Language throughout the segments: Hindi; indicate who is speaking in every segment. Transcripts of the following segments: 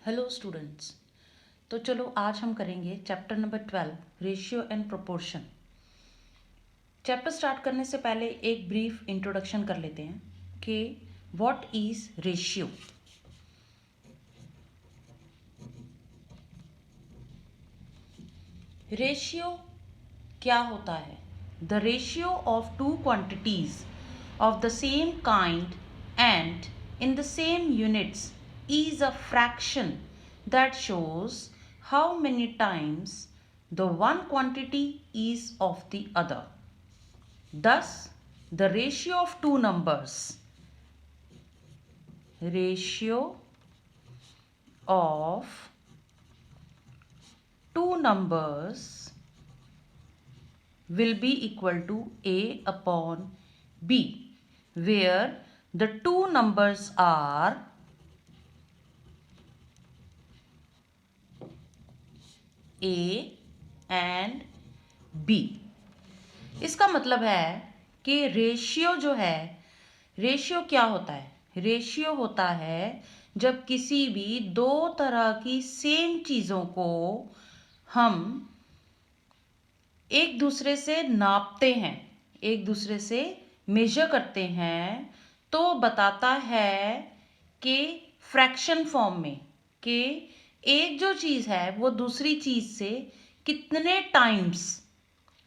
Speaker 1: Hello students. तो चलो आज हम करेंगे chapter number 12 ratio and proportion. Chapter start करने से पहले एक ब्रीफ इंट्रोडक्शन कर लेते हैं कि व्हाट इज रेशियो। रेशियो क्या होता है? The ratio of two quantities of the same kind and in the same units is a fraction that shows how many times the one quantity is of the other. Thus, the ratio of two numbers, ratio of two numbers will be equal to A upon B, where the two numbers are A and B। इसका मतलब है कि रेशियो जो है, रेशियो क्या होता है? रेशियो होता है जब किसी भी दो तरह की सेम चीज़ों को हम एक दूसरे से नापते हैं, एक दूसरे से मेजर करते हैं, तो बताता है कि फ्रैक्शन फॉर्म में कि एक जो चीज़ है वो दूसरी चीज़ से कितने टाइम्स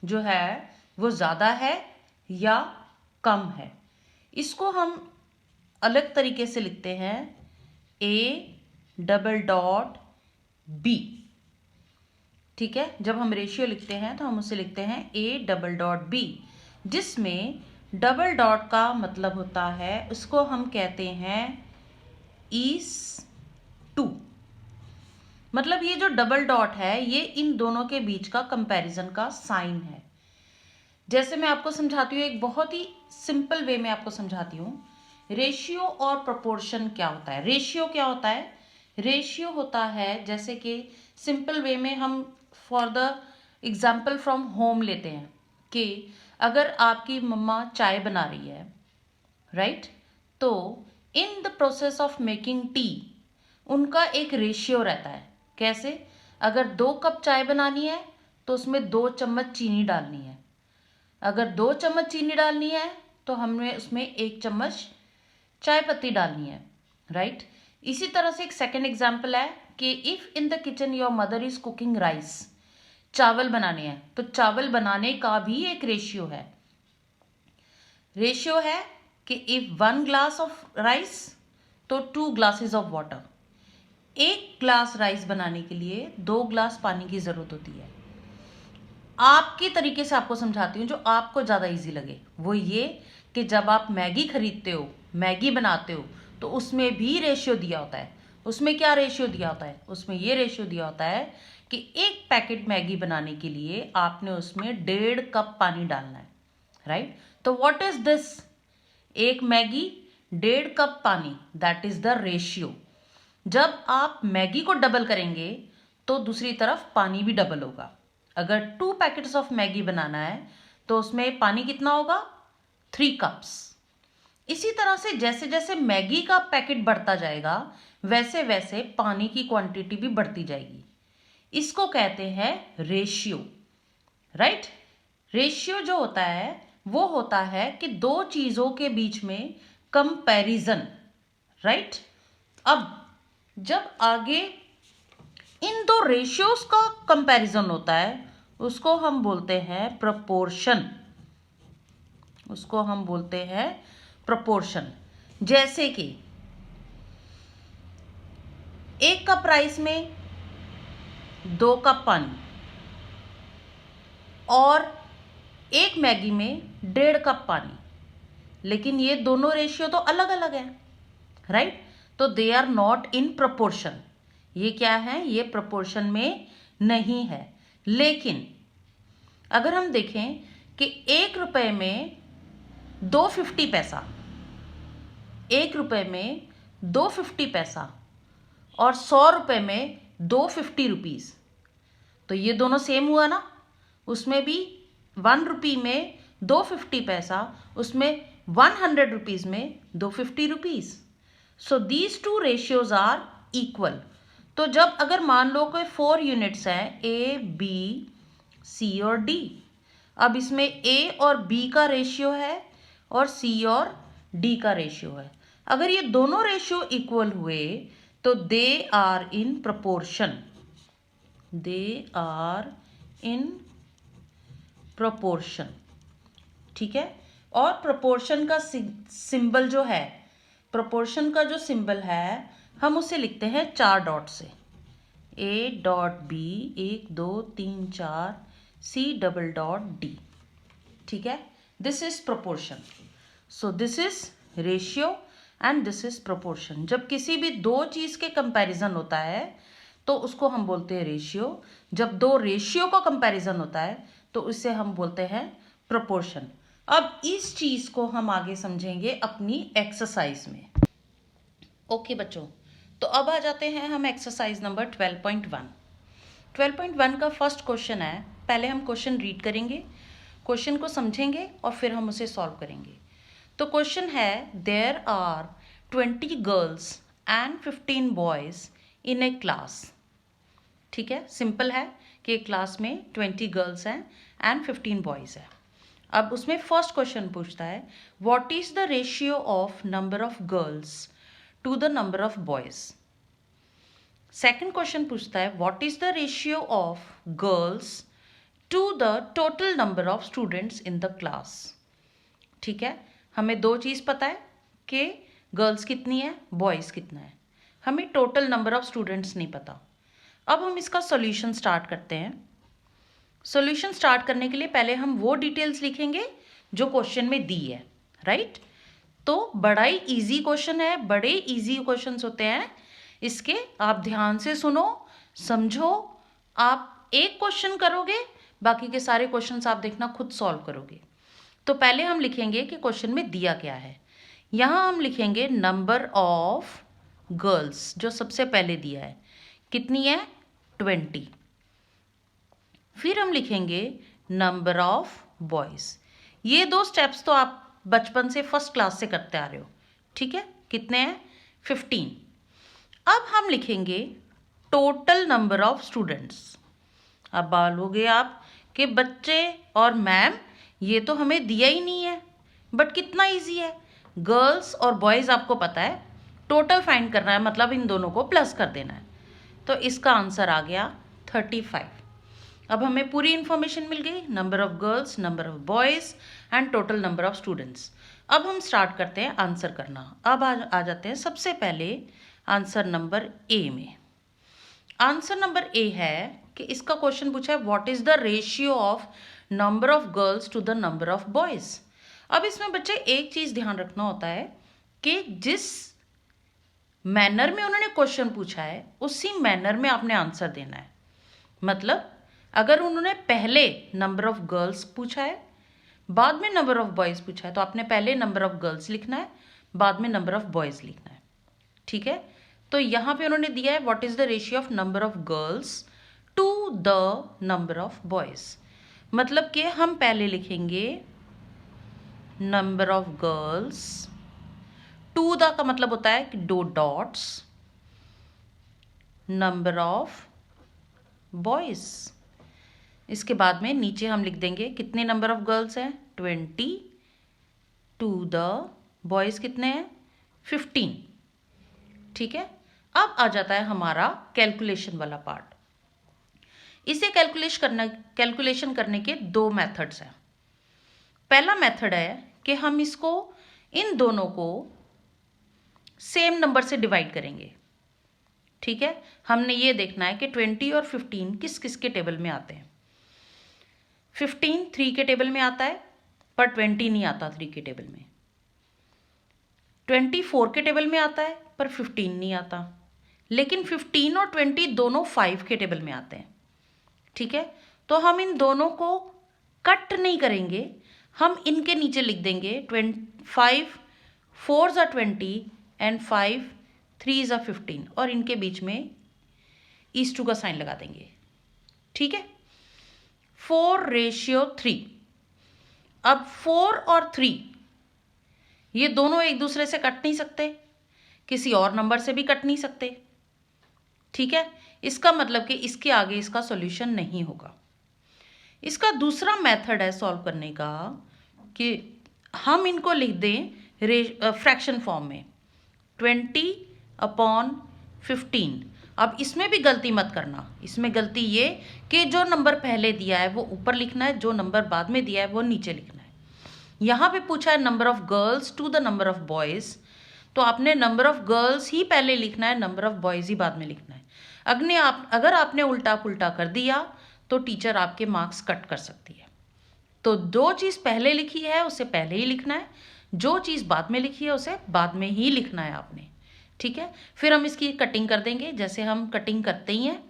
Speaker 1: जो है वो ज़्यादा है या कम है। इसको हम अलग तरीके से लिखते हैं A डबल डॉट B। ठीक है, जब हम रेशियो लिखते हैं तो हम उसे लिखते हैं A डबल डॉट B, जिसमें डबल डॉट का मतलब होता है, उसको हम कहते हैं इस टू। मतलब ये जो डबल डॉट है ये इन दोनों के बीच का कंपैरिजन का साइन है। जैसे मैं आपको समझाती हूँ, एक बहुत ही सिंपल वे में आपको समझाती हूँ। रेशियो और प्रोपोर्शन क्या होता है? रेशियो क्या होता है? रेशियो होता है, जैसे कि सिंपल वे में हम for the example from home लेते हैं कि अगर आपकी मम्मा चाय बना रही है, राइट, तो in the process of making tea उनका एक रेशियो रहता है। कैसे? अगर 2 कप चाय बनानी है तो उसमें 2 चम्मच चीनी डालनी है। अगर 2 चम्मच चीनी डालनी है तो हमें उसमें 1 चम्मच चाय पत्ती डालनी है, राइट। इसी तरह से एक सेकेंड एग्जाम्पल है कि if in the kitchen your mother is cooking rice, चावल बनाने हैं, तो चावल बनाने का भी एक रेशियो है। रेशियो है कि इफ 1 ग्लास ऑफ राइस तो 2 glasses of water. 1 glass rice बनाने के लिए 2 ग्लास पानी की ज़रूरत होती है। आपके तरीके से आपको समझाती हूँ जो आपको ज़्यादा इजी लगे। वो ये कि जब आप मैगी खरीदते हो, मैगी बनाते हो, तो उसमें भी रेशियो दिया होता है। उसमें क्या रेशियो दिया होता है? उसमें ये रेशियो दिया होता है कि 1 पैकेट मैगी बनाने के लिए आपने उसमें 1.5 कप पानी डालना है, राइट। तो what is this? 1 Maggi 1.5 cup पानी, दैट इज द रेशियो। जब आप मैगी को डबल करेंगे तो दूसरी तरफ पानी भी डबल होगा। अगर 2 पैकेट्स ऑफ मैगी बनाना है तो उसमें पानी कितना होगा? 3 कप्स। इसी तरह से जैसे जैसे मैगी का पैकेट बढ़ता जाएगा वैसे वैसे पानी की क्वांटिटी भी बढ़ती जाएगी। इसको कहते हैं रेशियो, राइट। रेशियो जो होता है वो होता है कि दो चीज़ों के बीच में कंपैरिजन, राइट। अब जब आगे इन दो रेशियोज का कंपैरिजन होता है उसको हम बोलते हैं प्रोपोर्शन, उसको हम बोलते हैं प्रोपोर्शन। जैसे कि 1 कप राइस में 2 कप पानी और 1 मैगी में 1.5 कप पानी, लेकिन ये दोनों रेशियो तो अलग अलग है, राइट। तो they are not in proportion. ये क्या है? ये प्रोपोर्शन में नहीं है। लेकिन अगर हम देखें कि 1 रुपए में 2.50 पैसा, 1 रुपए में 2.50 पैसा और 100 रुपए में 250 रुपीज़, तो ये दोनों सेम हुआ ना। उसमें भी 1 रुपी में 250 पैसा, उसमें 100 रुपीज़ में 250 rupees. So these two ratios are equal. तो जब अगर मान लो कोई 4 यूनिट्स हैं, ए बी सी और डी, अब इसमें ए और बी का रेशियो है और सी और डी का रेशियो है। अगर ये दोनों रेशियो इक्वल हुए तो they are in proportion, they are in proportion, ठीक है। और प्रोपोर्शन का सिंबल जो है, प्रोपोर्शन का जो सिंबल है हम उसे लिखते हैं 4 डॉट से, A dot B 1 2 3 4, C double dot D, ठीक है। This is proportion. So this is ratio and this is proportion. जब किसी भी दो चीज के कंपैरिजन होता है तो उसको हम बोलते हैं रेशियो। जब दो रेशियो का कंपैरिजन होता है तो उसे हम बोलते हैं प्रोपोर्शन। अब इस चीज को हम आगे समझेंगे अपनी एक्सरसाइज में। ओके बच्चों, तो अब आ जाते हैं हम एक्सरसाइज नंबर 12.1। 12.1 का फर्स्ट क्वेश्चन है। पहले हम क्वेश्चन रीड करेंगे, क्वेश्चन को समझेंगे और फिर हम उसे सॉल्व करेंगे। तो क्वेश्चन है, there are 20 girls and 15 boys in a class. ठीक है, सिंपल है कि एक क्लास में 20 गर्ल्स हैं एंड 15 बॉयज है। अब उसमें फर्स्ट क्वेश्चन पूछता है, what is the ratio of number of girls to the number of boys. Second question पूछता है, what is the ratio of girls to the total number of students in the class. ठीक है, हमें दो चीज पता है कि गर्ल्स कितनी है, बॉयज कितना है, हमें टोटल नंबर ऑफ स्टूडेंट्स नहीं पता। अब हम इसका सॉल्यूशन स्टार्ट करते हैं। सॉल्यूशन स्टार्ट करने के लिए पहले हम वो डिटेल्स लिखेंगे जो क्वेश्चन में दी है, राइट। तो बड़ा ही इजी क्वेश्चन है, बड़े इजी क्वेश्चंस होते हैं इसके। आप ध्यान से सुनो, समझो। आप एक क्वेश्चन करोगे, बाकी के सारे क्वेश्चंस आप देखना खुद सॉल्व करोगे। तो पहले हम लिखेंगे कि क्वेश्चन में दिया क्या है। यहाँ हम लिखेंगे नंबर ऑफ गर्ल्स, जो सबसे पहले दिया है, कितनी है 20। फिर हम लिखेंगे नंबर ऑफ बॉयज। ये दो स्टेप्स तो आप बचपन से फर्स्ट क्लास से करते आ रहे हो, ठीक है। कितने हैं 15। अब हम लिखेंगे टोटल नंबर ऑफ स्टूडेंट्स। अब बोलोगे आप कि बच्चे और मैम ये तो हमें दिया ही नहीं है, बट कितना इजी है। गर्ल्स और बॉयज आपको पता है, टोटल फाइंड करना है, मतलब इन दोनों को प्लस कर देना है। तो इसका आंसर आ गया 35। अब हमें पूरी इंफॉर्मेशन मिल गई, number of girls, number of boys and total number of students. अब हम स्टार्ट करते हैं आंसर करना। अब आ जाते हैं सबसे पहले आंसर नंबर ए में। आंसर नंबर ए है कि इसका क्वेश्चन पूछा है, what is the ratio of number of girls to the number of boys. अब इसमें बच्चे एक चीज ध्यान रखना होता है कि जिस मैनर में उन्होंने क्वेश्चन पूछा है उसी मैनर में आपने आंसर देना है। मतलब अगर उन्होंने पहले नंबर ऑफ गर्ल्स पूछा है, बाद में नंबर ऑफ बॉयज पूछा है, तो आपने पहले नंबर ऑफ गर्ल्स लिखना है, बाद में नंबर ऑफ बॉयज लिखना है, ठीक है। तो यहाँ पे उन्होंने दिया है what is the ratio of number of girls to the number of boys. मतलब कि हम पहले लिखेंगे number of girls, to the का मतलब होता है कि 2 डॉट्स, नंबर ऑफ बॉयज। इसके बाद में नीचे हम लिख देंगे कितने नंबर ऑफ गर्ल्स हैं 20, टू द बॉयज कितने हैं 15, ठीक है। अब आ जाता है हमारा कैलकुलेशन वाला पार्ट। इसे कैलकुलेशन करने के 2 मेथड्स हैं। पहला मेथड है कि हम इसको इन दोनों को सेम नंबर से डिवाइड करेंगे, ठीक है। हमने ये देखना है कि 20 और 15 किस किस के टेबल में आते हैं। 15 3 के टेबल में आता है, पर 20 नहीं आता 3 के टेबल में। 20 4 के टेबल में आता है, पर 15 नहीं आता। लेकिन 15 और 20 दोनों 5 के टेबल में आते हैं, ठीक है। तो हम इन दोनों को कट नहीं करेंगे, हम इनके नीचे लिख देंगे 5 4s are 20 and 5 3s are 15, और इनके बीच में ईस टू का साइन लगा देंगे, ठीक है। 4:3। अब 4 और 3 ये दोनों एक दूसरे से कट नहीं सकते, किसी और नंबर से भी कट नहीं सकते, ठीक है, इसका मतलब कि इसके आगे इसका सॉल्यूशन नहीं होगा। इसका दूसरा मेथड है सॉल्व करने का कि हम इनको लिख दें फ्रैक्शन फॉर्म में 20/15। अब इसमें भी गलती मत करना, इसमें गलती ये कि जो नंबर पहले दिया है वो ऊपर लिखना है, जो नंबर बाद में दिया है वो नीचे लिखना है। यहाँ पे पूछा है number of girls to the number of boys, तो आपने नंबर ऑफ गर्ल्स ही पहले लिखना है, नंबर ऑफ बॉयज़ ही बाद में लिखना है। अगर आपने उल्टा पुल्टा कर दिया तो टीचर आपके मार्क्स कट कर सकती है। तो जो चीज़ पहले लिखी है उसे पहले ही लिखना है, जो चीज़ बाद में लिखी है उसे बाद में ही लिखना है आपने। ठीक है, फिर हम इसकी कटिंग कर देंगे जैसे हम कटिंग करते ही हैं,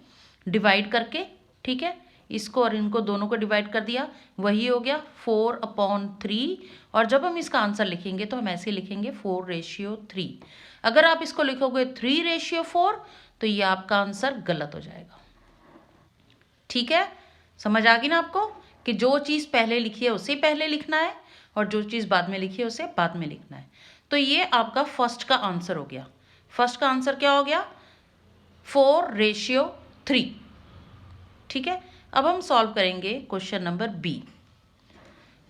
Speaker 1: डिवाइड करके। ठीक है, इसको और इनको दोनों को डिवाइड कर दिया, वही हो गया 4/3। और जब हम इसका आंसर लिखेंगे तो हम ऐसे लिखेंगे 4/3। अगर आप इसको लिखोगे 3/4 तो ये आपका आंसर गलत हो जाएगा। ठीक है, समझ आ गई ना आपको कि जो चीज़ पहले लिखी है उसे पहले लिखना है और जो चीज़ बाद में लिखी है उसे बाद में लिखना है। तो ये आपका फर्स्ट का आंसर हो गया। फर्स्ट का आंसर क्या हो गया? 4/3। ठीक है, अब हम सॉल्व करेंगे question number B.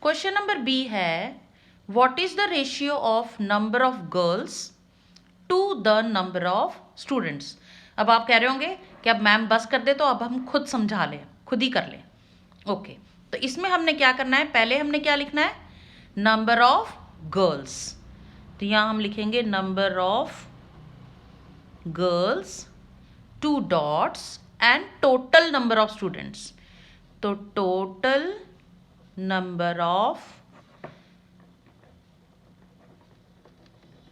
Speaker 1: Question number B है what is the ratio of number of girls to the number of students. अब आप कह रहे होंगे कि अब मैम बस कर दे तो अब हम खुद समझा लें, खुद ही कर लें। ओके, तो इसमें हमने क्या करना है, पहले हमने क्या लिखना है, नंबर ऑफ गर्ल्स। तो यहां हम लिखेंगे number of girls 2 dots and total number of students. तो टोटल नंबर ऑफ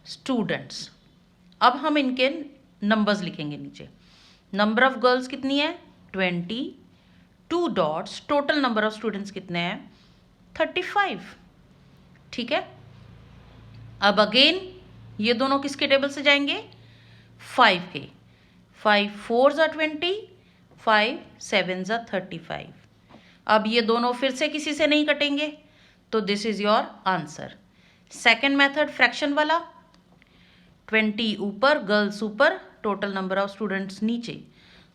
Speaker 1: स्टूडेंट्स। अब हम इनके नंबर्स लिखेंगे नीचे। नंबर ऑफ गर्ल्स कितनी है 20, 2 dots, total number of students कितने हैं 35। ठीक है, अब अगेन ये दोनों किसके टेबल से जाएंगे 5 के। 5 4 20, 5 7 35। अब ये दोनों फिर से किसी से नहीं कटेंगे, तो this is your answer. Second method fraction वाला, 20 ऊपर, गर्ल्स ऊपर, टोटल नंबर ऑफ स्टूडेंट्स नीचे,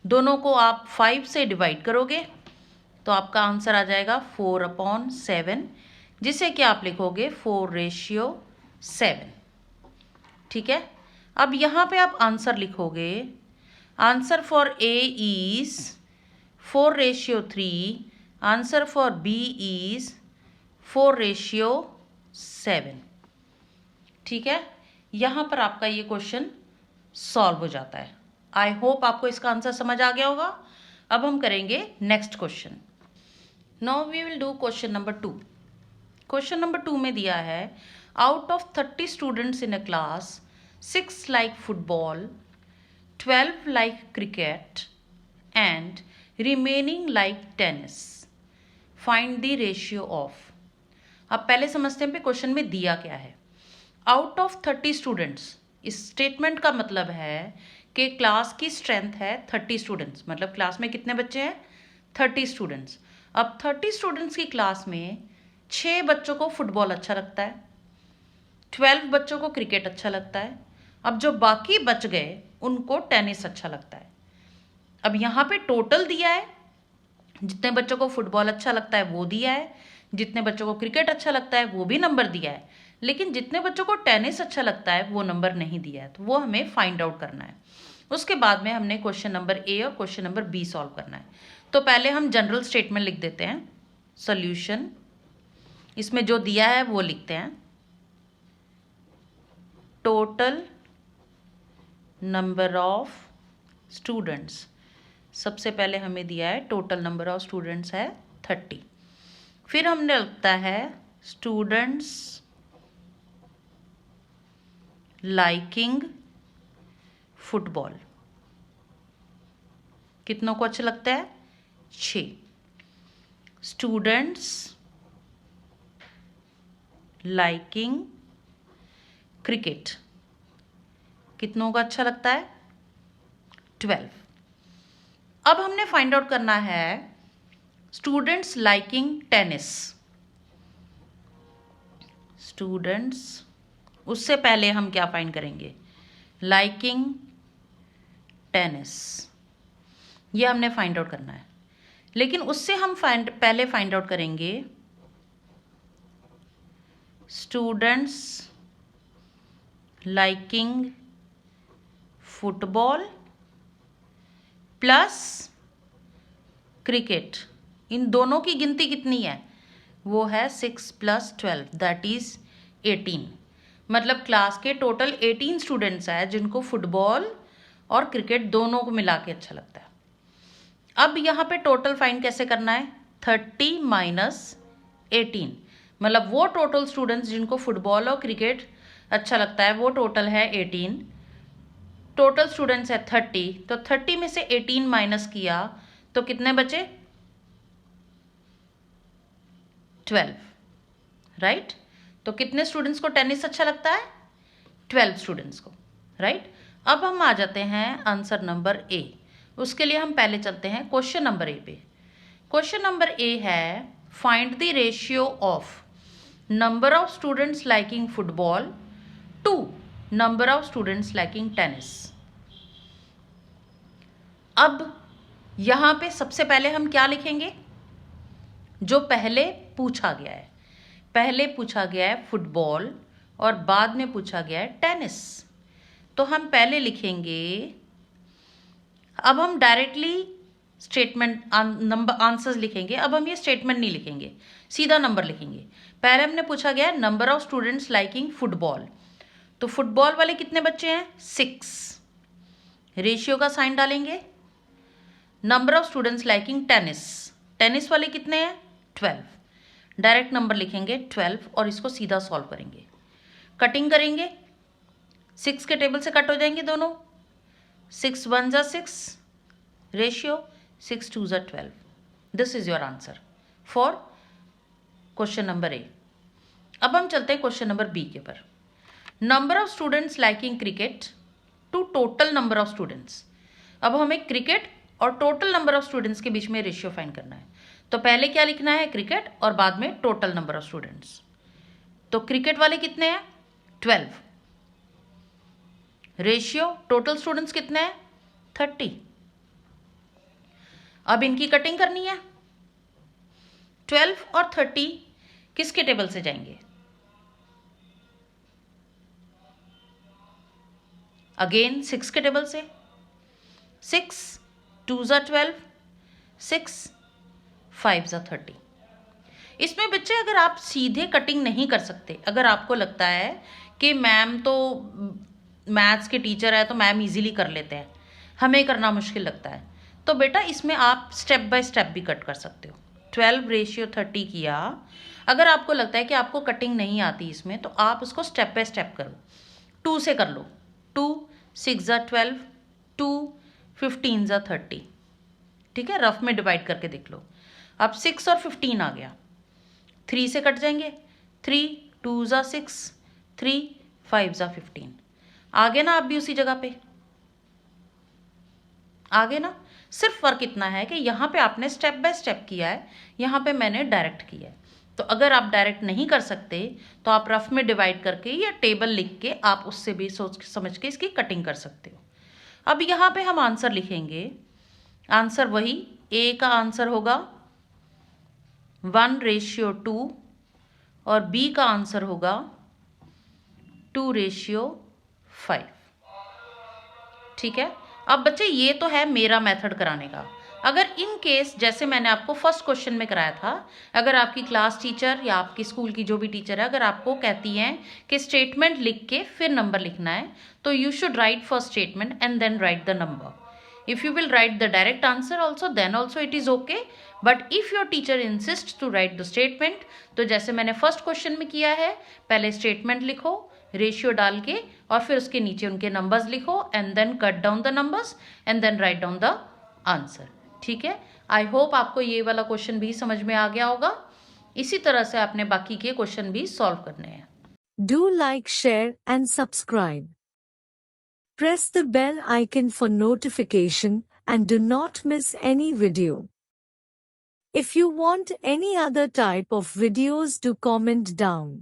Speaker 1: दोनों को आप 5 से डिवाइड करोगे तो आपका आंसर आ जाएगा 4/7, जिसे कि आप लिखोगे 4/7। ठीक है, अब यहाँ पे आप आंसर लिखोगे, answer for A is 4/3, answer for B is 4/7। ठीक है, यहाँ पर आपका ये क्वेश्चन सॉल्व हो जाता है। आई होप आपको इसका आंसर समझ आ गया होगा। अब हम करेंगे next question. Now we will do question number 2। Question number 2 में दिया है out of 30 students in a class 6 like football, 12 like cricket and remaining like tennis, find the ratio of. अब पहले समझते हैं पे क्वेश्चन में दिया क्या है। आउट ऑफ 30 स्टूडेंट्स, इस स्टेटमेंट का मतलब है कि क्लास की स्ट्रेंथ है 30 स्टूडेंट्स, मतलब क्लास में कितने बच्चे हैं 30 स्टूडेंट्स। अब 30 स्टूडेंट्स की क्लास में 6 बच्चों को फुटबॉल अच्छा लगता है, 12 बच्चों को क्रिकेट अच्छा लगता है, अब जो बाकी बच गए उनको टेनिस अच्छा लगता है। अब यहाँ पे टोटल दिया है, जितने बच्चों को फुटबॉल अच्छा लगता है वो दिया है, जितने बच्चों को क्रिकेट अच्छा लगता है वो भी नंबर दिया है, लेकिन जितने बच्चों को टेनिस अच्छा लगता है वो नंबर नहीं दिया है, तो वो हमें फाइंड आउट करना है। उसके बाद में हमने क्वेश्चन नंबर ए और क्वेश्चन नंबर बी सॉल्व करना है। तो पहले हम जनरल स्टेटमेंट लिख देते हैं, सॉल्यूशन, इसमें जो दिया है वो लिखते हैं, टोटल नंबर ऑफ स्टूडेंट्स। सबसे पहले हमें दिया है टोटल नंबर ऑफ स्टूडेंट्स है 30, फिर हमने लिखता है स्टूडेंट्स लाइकिंग फुटबॉल, कितनों को अच्छा लगता है 6। स्टूडेंट्स लाइकिंग क्रिकेट, कितनों को अच्छा लगता है 12। अब हमने फाइंड आउट करना है स्टूडेंट्स लाइकिंग टेनिस। स्टूडेंट्स, उससे पहले हम क्या फाइंड करेंगे, लाइकिंग टेनिस। ये हमने फाइंड आउट करना है, लेकिन उससे हम पहले फाइंड आउट करेंगे students liking football plus cricket, इन दोनों की गिनती कितनी है, वो है 6 + 12 दैट इज 18। मतलब क्लास के टोटल 18 स्टूडेंट्स हैं जिनको फुटबॉल और क्रिकेट दोनों को मिला के अच्छा लगता है। अब यहाँ पे टोटल फाइंड कैसे करना है, 30 - 18, मतलब वो टोटल स्टूडेंट्स जिनको फुटबॉल और क्रिकेट अच्छा लगता है वो टोटल है 18, टोटल स्टूडेंट्स है 30, तो 30 में से 18 माइनस किया तो कितने बचे, 12, राइट। तो कितने स्टूडेंट्स को टेनिस अच्छा लगता है, 12 स्टूडेंट्स को, राइट। अब हम आ जाते हैं आंसर नंबर ए। उसके लिए हम पहले चलते हैं क्वेश्चन नंबर ए पे। क्वेश्चन नंबर ए है find the ratio of number of students liking football to number of students liking tennis. अब यहाँ पे सबसे पहले हम क्या लिखेंगे, जो पहले पूछा गया है। पहले पूछा गया है फुटबॉल और बाद में पूछा गया है टेनिस, तो हम पहले लिखेंगे, अब हम डायरेक्टली स्टेटमेंट नंबर आंसर्स लिखेंगे। अब हम ये स्टेटमेंट नहीं लिखेंगे, सीधा नंबर लिखेंगे। पहले हमने पूछा गया है number of students liking football, तो फुटबॉल वाले कितने बच्चे हैं, 6, रेशियो का साइन डालेंगे। Number of students liking tennis, tennis वाले कितने हैं, 12, डायरेक्ट नंबर लिखेंगे 12 और इसको सीधा सॉल्व करेंगे। कटिंग करेंगे, 6 के टेबल से कट हो जाएंगे दोनों, 6 × 1 = 6, ratio 6 × 2 = 12। This is your answer for question number A. अब हम चलते हैं क्वेश्चन नंबर बी के ऊपर। Number of students liking cricket to total number of students. अब हमें क्रिकेट और टोटल नंबर ऑफ स्टूडेंट्स के बीच में रेशियो फाइंड करना है, तो पहले क्या लिखना है, क्रिकेट और बाद में टोटल नंबर ऑफ स्टूडेंट्स। तो क्रिकेट वाले कितने हैं, 12, रेशियो टोटल स्टूडेंट्स कितने हैं, 30। अब इनकी कटिंग करनी है, 12 और 30 किसके टेबल से जाएंगे, अगेन 6 के टेबल से, 6 × 2 = 12, 6 5 × 30। इसमें बच्चे अगर आप सीधे कटिंग नहीं कर सकते, अगर आपको लगता है कि मैम तो मैथ्स के टीचर है तो मैम इजीली कर लेते हैं, हमें करना मुश्किल लगता है, तो बेटा इसमें आप स्टेप बाय स्टेप भी कट कर सकते हो। 12:30 किया, अगर आपको लगता है कि आपको कटिंग नहीं आती इसमें, तो आप उसको स्टेप बाय स्टेप करो। 2 से कर लो, 2 6 × 12, 2 15 × 30, ठीक है, रफ में डिवाइड करके देख लो। अब 6 और 15 आ गया, 3 से कट जाएंगे, 3 2 × 6, 3 5 × 15, आगे ना आप भी उसी जगह पे आगे ना। सिर्फ फर्क इतना है कि यहाँ पे आपने स्टेप बाय स्टेप किया है, यहाँ पे मैंने डायरेक्ट किया है। तो अगर आप डायरेक्ट नहीं कर सकते तो आप रफ में डिवाइड करके या टेबल लिख के आप उससे भी सोच समझ के इसकी कटिंग कर सकते हो। अब यहाँ पे हम आंसर लिखेंगे, आंसर वही ए का आंसर होगा 1:2 और बी का आंसर होगा 2:5, ठीक है। अब बच्चे ये तो है मेरा मेथड कराने का। अगर इन केस जैसे मैंने आपको फर्स्ट क्वेश्चन में कराया था, अगर आपकी क्लास टीचर या आपकी स्कूल की जो भी टीचर है अगर आपको कहती हैं कि स्टेटमेंट लिख के फिर नंबर लिखना है, तो you should write first statement and then write the number. If you will write the direct answer also, then also it is okay. But if your teacher insists to write the statement, तो जैसे मैंने फर्स्ट क्वेश्चन में किया है, पहले स्टेटमेंट लिखो रेशियो डाल के और फिर उसके नीचे उनके नंबर्स लिखो and then cut down the numbers and then write down the answer. ठीक है, आई होप आपको ये वाला क्वेश्चन भी समझ में आ गया होगा. इसी तरह से आपने बाकी के क्वेश्चन भी सॉल्व करने हैं.
Speaker 2: Do like, share and subscribe. Press the bell icon for notification and do not miss any video. If you want any other type of videos, do comment down.